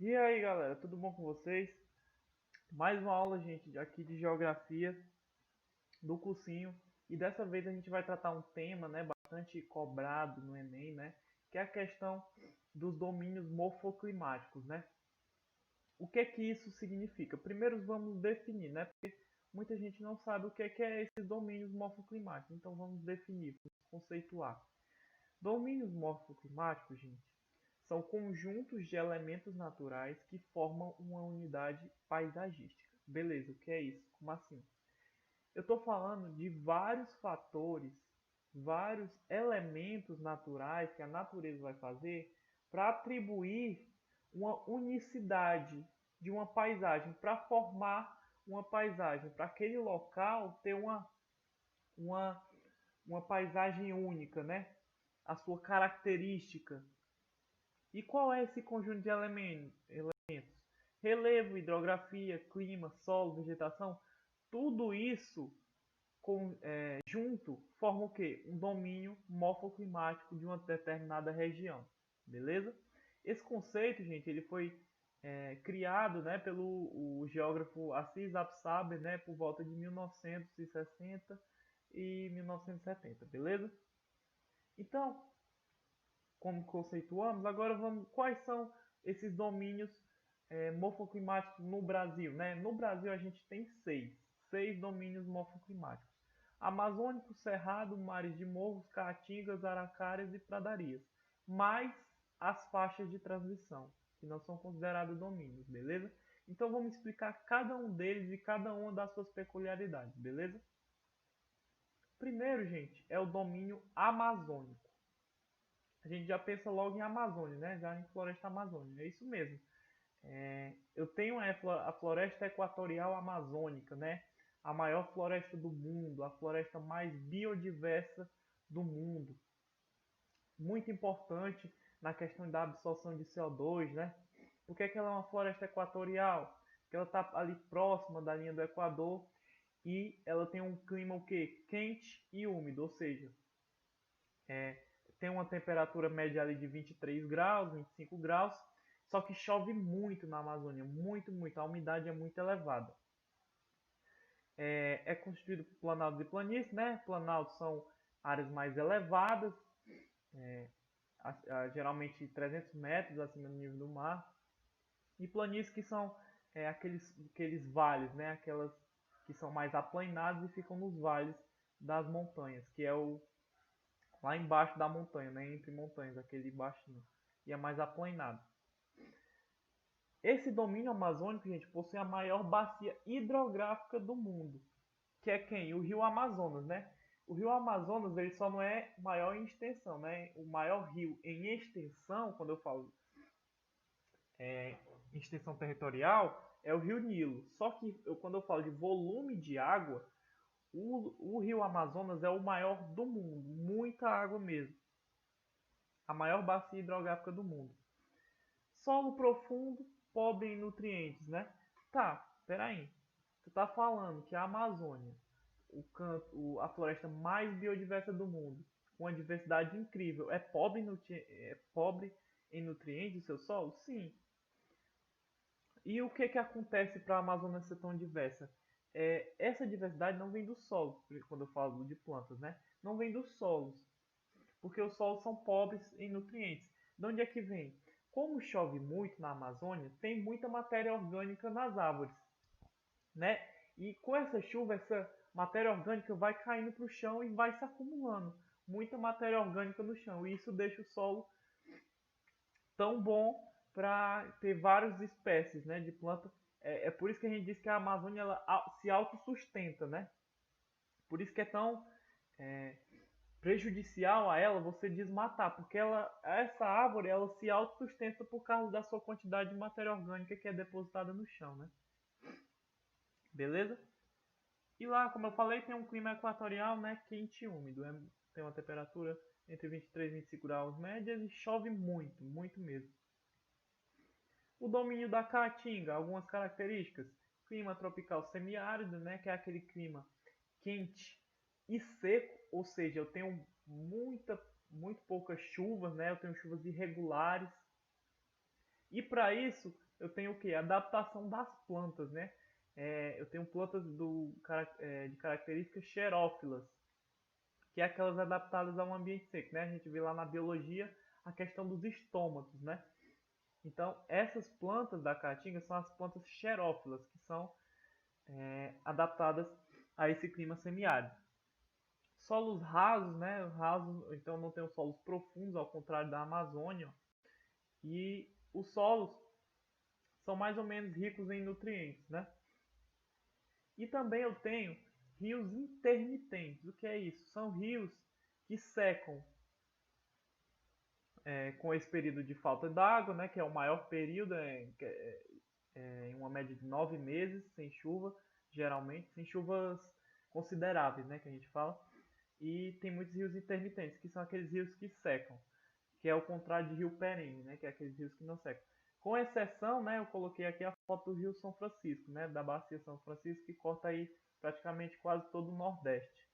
E aí, galera, tudo bom com vocês? Mais uma aula, gente, aqui de geografia do cursinho. E dessa vez a gente vai tratar um tema, né, bastante cobrado no Enem, né, que é a questão dos domínios morfoclimáticos, né? O que é que isso significa? Primeiro vamos definir, né? Porque muita gente não sabe o que é esses domínios morfoclimáticos. Então vamos definir, vamos conceituar. Domínios morfoclimáticos, gente, são conjuntos de elementos naturais que formam uma unidade paisagística. Beleza, o que é isso? Como assim? Eu estou falando de vários fatores, vários elementos naturais que a natureza vai fazer para atribuir uma unicidade de uma paisagem, para formar uma paisagem, para aquele local ter uma, uma paisagem única, né? A sua característica. E qual é esse conjunto de elementos? Relevo, hidrografia, clima, solo, vegetação, tudo isso junto forma o quê? Um domínio morfoclimático de uma determinada região, beleza? Esse conceito, gente, ele foi criado, né, pelo o geógrafo Assis Absaber, né, por volta de 1960 e 1970, beleza? Então, como conceituamos, agora vamos. Quais são esses domínios morfoclimáticos no Brasil? Né? No Brasil a gente tem seis domínios morfoclimáticos: Amazônico, Cerrado, Mares de Morros, Caatingas, Aracárias e Pradarias, mais as faixas de transição, que não são considerados domínios, beleza? Então vamos explicar cada um deles e cada uma das suas peculiaridades, beleza? Primeiro, gente, é o domínio amazônico. A gente já pensa logo em Amazônia, né? Já em floresta amazônica. É isso mesmo. Eu tenho a floresta equatorial amazônica, né? A maior floresta do mundo, a floresta mais biodiversa do mundo. Muito importante na questão da absorção de CO2, né? Por que ela é uma floresta equatorial? Porque ela está ali próxima da linha do Equador e ela tem um clima o quê? Quente e úmido, ou seja, é, tem uma temperatura média ali de 23 graus, 25 graus, só que chove muito na Amazônia, muito, muito, a umidade é muito elevada. É constituído por planaltos e planícies, né? Planaltos são áreas mais elevadas, geralmente 300 metros acima do nível do mar, e planícies que são aqueles vales, né? Aquelas que são mais aplanadas e ficam nos vales das montanhas, que é o lá embaixo da montanha, né? Entre montanhas, aquele baixinho, e é mais aplanado. Esse domínio amazônico, gente, possui a maior bacia hidrográfica do mundo, que é quem? O Rio Amazonas, né? O Rio Amazonas ele só não é maior em extensão, né? O maior rio em extensão, quando eu falo em extensão territorial, é o Rio Nilo. Só que quando eu falo de volume de água, o Rio Amazonas é o maior do mundo, muita água mesmo. A maior bacia hidrográfica do mundo. Solo profundo, pobre em nutrientes, né? Tá, peraí. Você está falando que a Amazônia, a floresta mais biodiversa do mundo, com uma diversidade incrível, é pobre em nutrientes, o seu solo? Sim. E o que acontece para a Amazônia ser tão diversa? Essa diversidade não vem do solo, quando eu falo de plantas, né? Não vem dos solos, porque os solos são pobres em nutrientes. De onde é que vem? Como chove muito na Amazônia, tem muita matéria orgânica nas árvores, né? E com essa chuva, essa matéria orgânica vai caindo para o chão e vai se acumulando. Muita matéria orgânica no chão. E isso deixa o solo tão bom para ter várias espécies, né, de planta. É por isso que a gente diz que a Amazônia ela se autossustenta, né? Por isso que é tão prejudicial a ela você desmatar, porque essa árvore ela se autossustenta por causa da sua quantidade de matéria orgânica que é depositada no chão, né? Beleza? E lá, como eu falei, tem um clima equatorial, né, quente e úmido. Tem uma temperatura entre 23 e 25 graus médias e chove muito, muito mesmo. O domínio da Caatinga, algumas características: clima tropical semiárido, né, que é aquele clima quente e seco, ou seja, eu tenho muito poucas chuvas, né? Eu tenho chuvas irregulares. E para isso, eu tenho o que? Adaptação das plantas, né? Eu tenho plantas de características xerófilas, que é aquelas adaptadas a um ambiente seco, né? A gente vê lá na biologia a questão dos estômatos, né? Então, essas plantas da caatinga são as plantas xerófilas, que são adaptadas a esse clima semiárido. Solos rasos, né? Rasos, então não tem os solos profundos, ao contrário da Amazônia. E os solos são mais ou menos ricos em nutrientes, né? E também eu tenho rios intermitentes. O que é isso? São rios que secam com esse período de falta d'água, né? Que é o maior período, em uma média de 9 meses sem chuva, geralmente, sem chuvas consideráveis, né? Que a gente fala. E tem muitos rios intermitentes, que são aqueles rios que secam, que é o contrário de rio perene, né, que é aqueles rios que não secam. Com exceção, né, eu coloquei aqui a foto do rio São Francisco, né, da bacia São Francisco, que corta aí praticamente quase todo o Nordeste.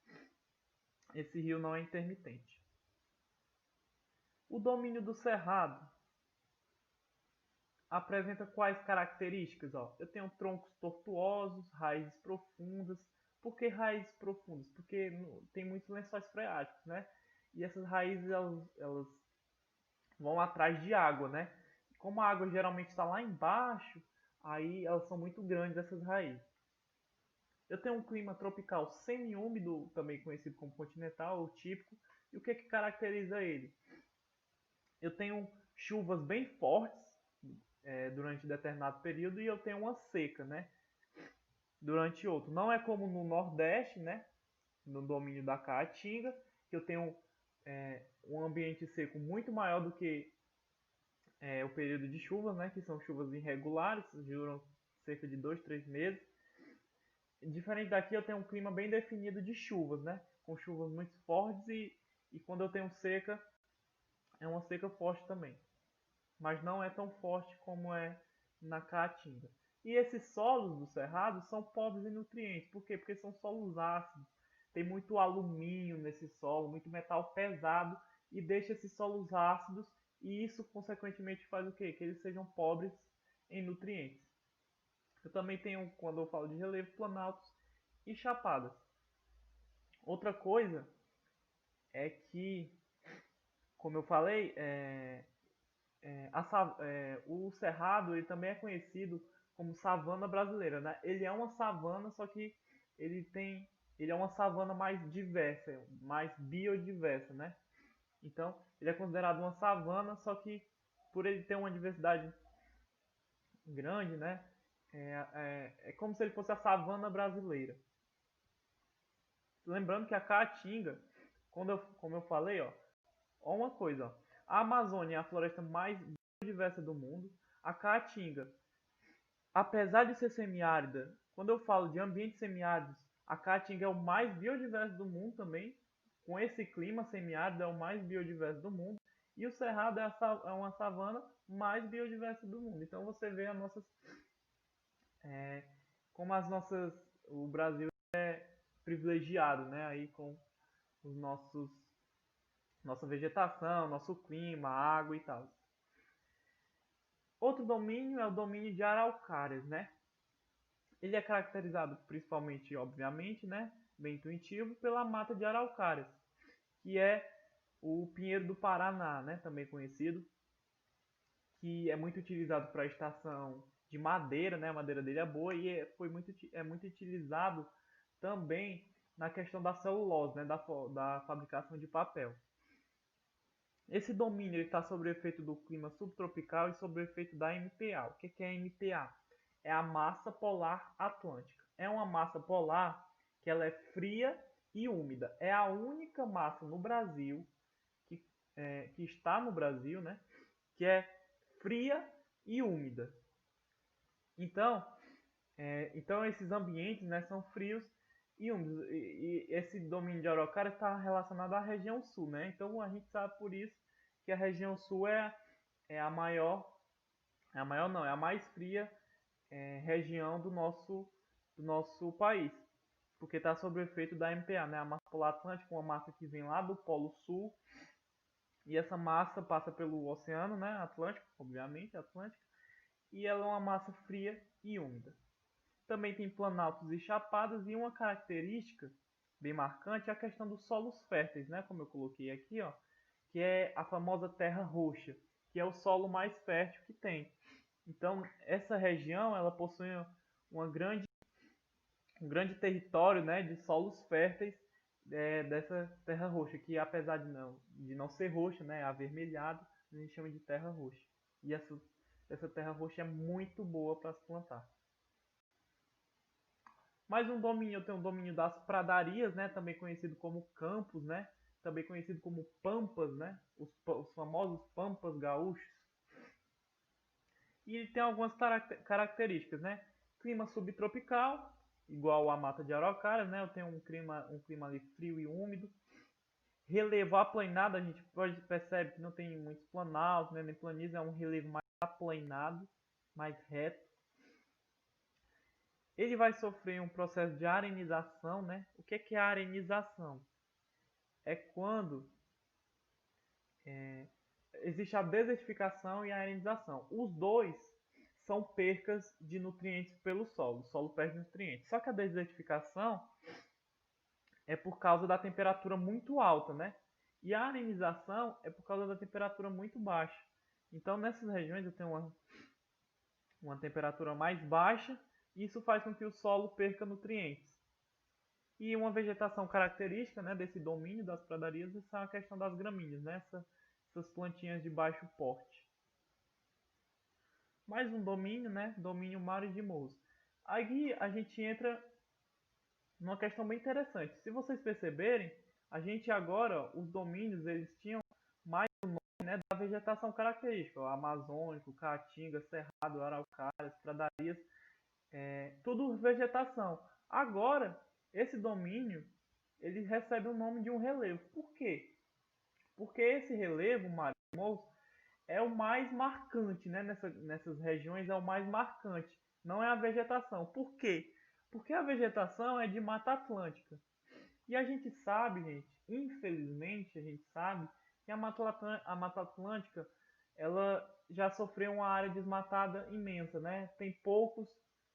Esse rio não é intermitente. O domínio do Cerrado apresenta quais características? Ó, eu tenho troncos tortuosos, raízes profundas. Por que raízes profundas? Porque tem muitos lençóis freáticos, né? E essas raízes elas vão atrás de água, né? Como a água geralmente está lá embaixo, aí elas são muito grandes, essas raízes. Eu tenho um clima tropical semi-úmido, também conhecido como continental ou típico. E o que caracteriza ele? Eu tenho chuvas bem fortes durante determinado período e eu tenho uma seca, né? Durante outro. Não é como no Nordeste, né? No domínio da Caatinga, que eu tenho um ambiente seco muito maior do que o período de chuvas, né? Que são chuvas irregulares, duram cerca de 2, 3 meses. Diferente daqui, eu tenho um clima bem definido de chuvas, né? Com chuvas muito fortes e quando eu tenho seca, é uma seca forte também. Mas não é tão forte como é na Caatinga. E esses solos do Cerrado são pobres em nutrientes. Por quê? Porque são solos ácidos. Tem muito alumínio nesse solo, muito metal pesado e deixa esses solos ácidos e isso consequentemente faz o quê? Que eles sejam pobres em nutrientes. Eu também tenho, quando eu falo de relevo, planaltos e chapadas. Outra coisa é que, como eu falei, o Cerrado ele também é conhecido como savana brasileira, né? Ele é uma savana, só que ele é uma savana mais diversa, mais biodiversa, né? Então, ele é considerado uma savana, só que por ele ter uma diversidade grande, né? É como se ele fosse a savana brasileira. Lembrando que a Caatinga, como eu falei, ó uma coisa, ó, a Amazônia é a floresta mais biodiversa do mundo. A Caatinga, apesar de ser semiárida, quando eu falo de ambientes semiáridos, a Caatinga é o mais biodiverso do mundo também. Com esse clima semiárido, é o mais biodiverso do mundo. E o Cerrado é uma savana mais biodiversa do mundo. Então você vê como o Brasil é privilegiado, né? Aí com os nossa vegetação, nosso clima, água e tal. Outro domínio é o domínio de araucárias, né? Ele é caracterizado principalmente, obviamente, né, bem intuitivo, pela mata de araucárias, que é o pinheiro do Paraná, né, também conhecido, que é muito utilizado para a extração de madeira, né, a madeira dele é boa e é muito utilizado também na questão da celulose, né, da fabricação de papel. Esse domínio está sob o efeito do clima subtropical e sob o efeito da MPA. O que é a MPA? É a massa polar atlântica. É uma massa polar que ela é fria e úmida. É a única massa no Brasil, que está no Brasil, né, que é fria e úmida. Então esses ambientes, né, são frios e úmidos. E esse domínio de araucária está relacionado à região sul, né? Então a gente sabe por isso que a região sul é a maior, é a mais fria região do nosso país, porque está sob o efeito da MPA, né? A massa polar atlântica, uma massa que vem lá do Polo Sul, e essa massa passa pelo oceano, né? Atlântico, obviamente, Atlântico, e ela é uma massa fria e úmida. Também tem planaltos e chapadas, e uma característica bem marcante é a questão dos solos férteis, né? Como eu coloquei aqui, ó, que é a famosa terra roxa, que é o solo mais fértil que tem. Então, essa região ela possui uma grande, um grande território, né, de solos férteis dessa terra roxa, que apesar de não ser roxa, né, avermelhado, a gente chama de terra roxa. E essa terra roxa é muito boa para se plantar. Mais um domínio, eu tenho o domínio das pradarias, né, também conhecido como campos, né, também conhecido como pampas, né, os famosos pampas gaúchos. E ele tem algumas características, né? Clima subtropical, igual a mata de araucária, né? Eu tenho um clima ali frio e úmido. Relevo aplanado, a gente percebe que não tem muitos planaltos, né? Nem planícies, é um relevo mais aplanado, mais reto. Ele vai sofrer um processo de arenização, né? O que é a arenização? É quando existe a desertificação e a arenização. Os dois são percas de nutrientes pelo solo. O solo perde nutrientes. Só que a desertificação é por causa da temperatura muito alta, né? E a arenização é por causa da temperatura muito baixa. Então, nessas regiões eu tenho uma temperatura mais baixa, e isso faz com que o solo perca nutrientes. E uma vegetação característica, né, desse domínio das pradarias é a questão das gramíneas, né? Essas plantinhas de baixo porte. Mais um domínio, né? Domínio mares de morros. Aí a gente entra numa questão bem interessante. Se vocês perceberem, a gente agora, os domínios, eles tinham mais o nome, né, da vegetação característica. O amazônico, caatinga, cerrado, araucárias, pradarias, tudo vegetação. Agora, esse domínio, ele recebe o nome de um relevo. Por quê? Porque esse relevo, mares de morros, é o mais marcante, né? Nessas regiões é o mais marcante, não é a vegetação. Por quê? Porque a vegetação é de Mata Atlântica. E a gente sabe, gente, infelizmente a gente sabe que a Mata Atlântica ela já sofreu uma área desmatada imensa, né?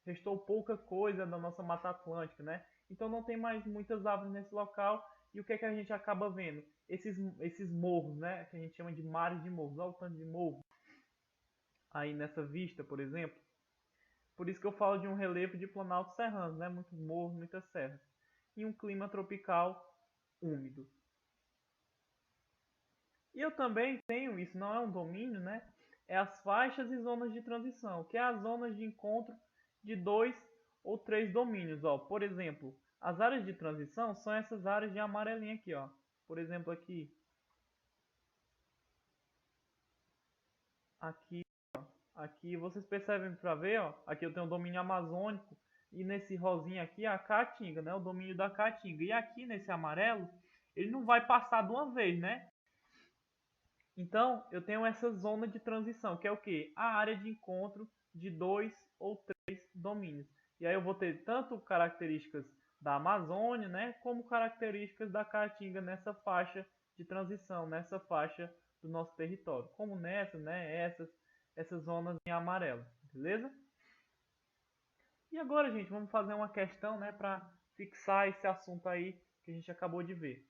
Restou pouca coisa da nossa Mata Atlântica, né? Então não tem mais muitas árvores nesse local. E o que é que a gente acaba vendo? Esses morros, né? Que a gente chama de mares de morros. Olha o tanto de morro aí nessa vista, por exemplo. Por isso que eu falo de um relevo de planaltos serranos, né? Muitos morros, muitas serras. E um clima tropical úmido. E eu também tenho, isso não é um domínio, né? É as faixas e zonas de transição, que é as zonas de encontro de 2 ou 3 domínios. Ó. Por exemplo, as áreas de transição são essas áreas de amarelinha aqui. Ó. Por exemplo, aqui, aqui vocês percebem para ver, ó, aqui eu tenho o domínio amazônico, e nesse rosinha aqui a caatinga, né, o domínio da caatinga. E aqui nesse amarelo, ele não vai passar de uma vez, né? Então, eu tenho essa zona de transição, que é o que? A área de encontro de 2 ou 3 domínios. E aí eu vou ter tanto características da Amazônia, né, como características da Caatinga nessa faixa de transição, nessa faixa do nosso território. Como nessa, né, essas zonas em amarelo, beleza? E agora, gente, vamos fazer uma questão, né, para fixar esse assunto aí que a gente acabou de ver.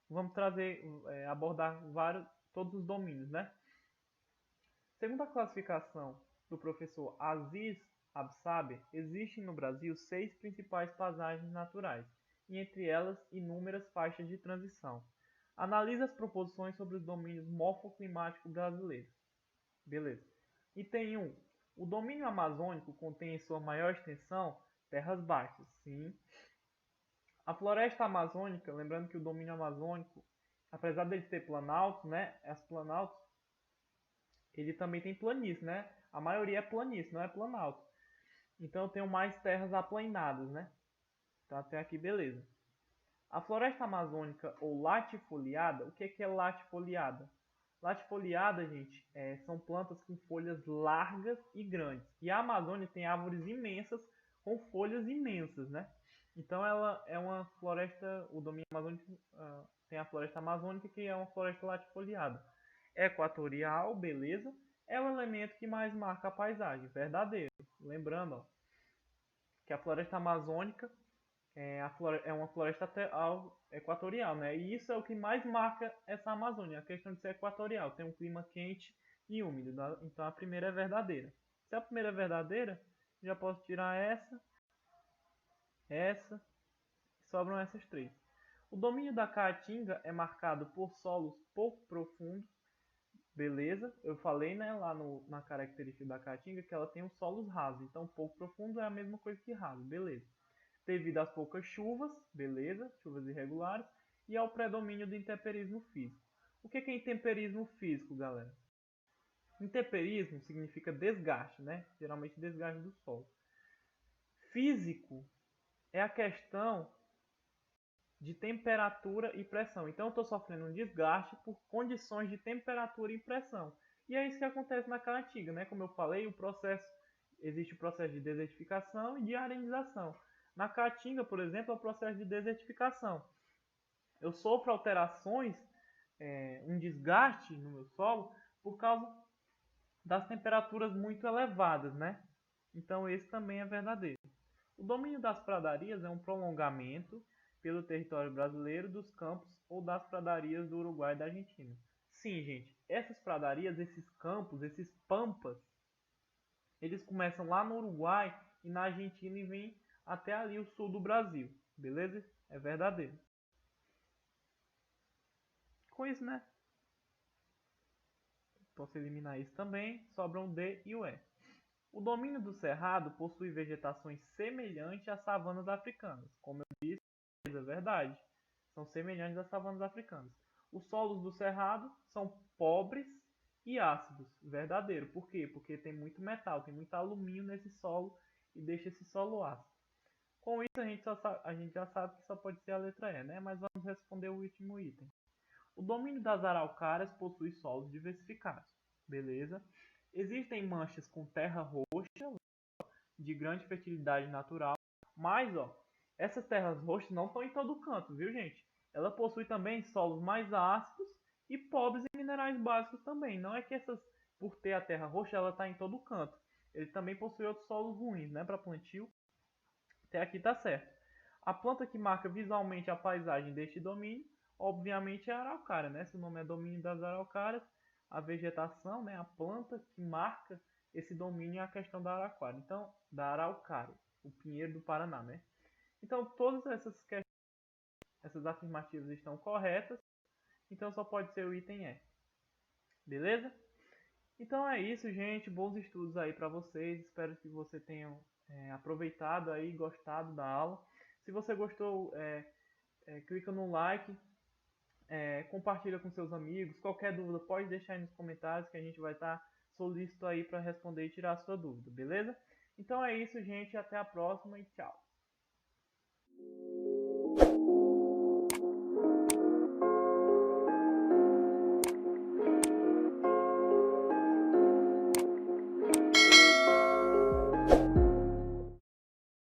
Vamos abordar todos os domínios, né? Segundo a classificação do professor Aziz Absaber, existem no Brasil 6 principais paisagens naturais, e entre elas inúmeras faixas de transição. Analisa as proposições sobre os domínios morfoclimáticos brasileiros. Beleza. Item 1. O domínio amazônico contém em sua maior extensão terras baixas. Sim. A floresta amazônica, lembrando que o domínio amazônico, apesar dele ter planaltos, né, as planaltos, ele também tem planície, né? A maioria é planície, não é planalto. Então eu tenho mais terras aplainadas, né? Então até aqui beleza. A floresta amazônica ou latifoliada, o que é latifoliada? Latifoliada, gente, são plantas com folhas largas e grandes. E a Amazônia tem árvores imensas com folhas imensas, né? Então ela é uma floresta, o domínio amazônico tem a floresta amazônica, que é uma floresta latifoliada. Equatorial, beleza. é o elemento que mais marca a paisagem, verdadeiro. Lembrando, ó, que a floresta amazônica é uma floresta equatorial, né? E isso é o que mais marca essa Amazônia, a questão de ser equatorial, tem um clima quente e úmido. Então a primeira é verdadeira. Se a primeira é verdadeira, já posso tirar essa, sobram essas três. O domínio da Caatinga é marcado por solos pouco profundos, beleza? Eu falei, né, lá na característica da Caatinga que ela tem os solos rasos, então pouco profundo é a mesma coisa que raso, beleza? Devido às poucas chuvas, beleza? Chuvas irregulares, e ao predomínio do intemperismo físico. O que é intemperismo físico, galera? Intemperismo significa desgaste, né? Geralmente desgaste do solo. Físico é a questão de temperatura e pressão. Então eu estou sofrendo um desgaste por condições de temperatura e pressão. E é isso que acontece na Caatinga, né? Como eu falei, existe o processo de desertificação e de arenização. Na Caatinga, por exemplo, é o processo de desertificação. Eu sofro alterações, um desgaste no meu solo por causa das temperaturas muito elevadas, né? Então esse também é verdadeiro. O domínio das pradarias é um prolongamento pelo território brasileiro dos campos ou das pradarias do Uruguai e da Argentina. Sim, gente, essas pradarias, esses campos, esses pampas, eles começam lá no Uruguai e na Argentina e vêm até ali o sul do Brasil, beleza? É verdadeiro. Com isso, né? Posso eliminar isso também, sobram o D e o E. O domínio do cerrado possui vegetações semelhantes às savanas africanas. Como eu disse, é verdade. São semelhantes às savanas africanas. Os solos do cerrado são pobres e ácidos. Verdadeiro. Por quê? Porque tem muito metal, tem muito alumínio nesse solo e deixa esse solo ácido. Com isso a gente já sabe que só pode ser a letra E, né? Mas vamos responder o último item. O domínio das araucárias possui solos diversificados. Beleza? Existem manchas com terra roxa, de grande fertilidade natural, mas ó, essas terras roxas não estão em todo canto, viu, gente? Ela possui também solos mais ácidos e pobres em minerais básicos também. Não é que por ter a terra roxa, ela está em todo canto. Ele também possui outros solos ruins, né, para plantio. Até aqui tá certo. A planta que marca visualmente a paisagem deste domínio, obviamente, é a araucária, né? Se o nome é domínio das araucárias, a vegetação, né, a planta que marca esse domínio é a questão da araucária. Então, da araucária, o pinheiro do Paraná, né? Então, todas essas afirmativas estão corretas, então só pode ser o item E. Beleza? Então é isso, gente. Bons estudos aí para vocês. Espero que vocês tenham aproveitado aí, gostado da aula. Se você gostou, clica no like, compartilha com seus amigos. Qualquer dúvida pode deixar aí nos comentários que a gente vai estar solícito aí para responder e tirar a sua dúvida, beleza? Então é isso, gente. Até a próxima e tchau.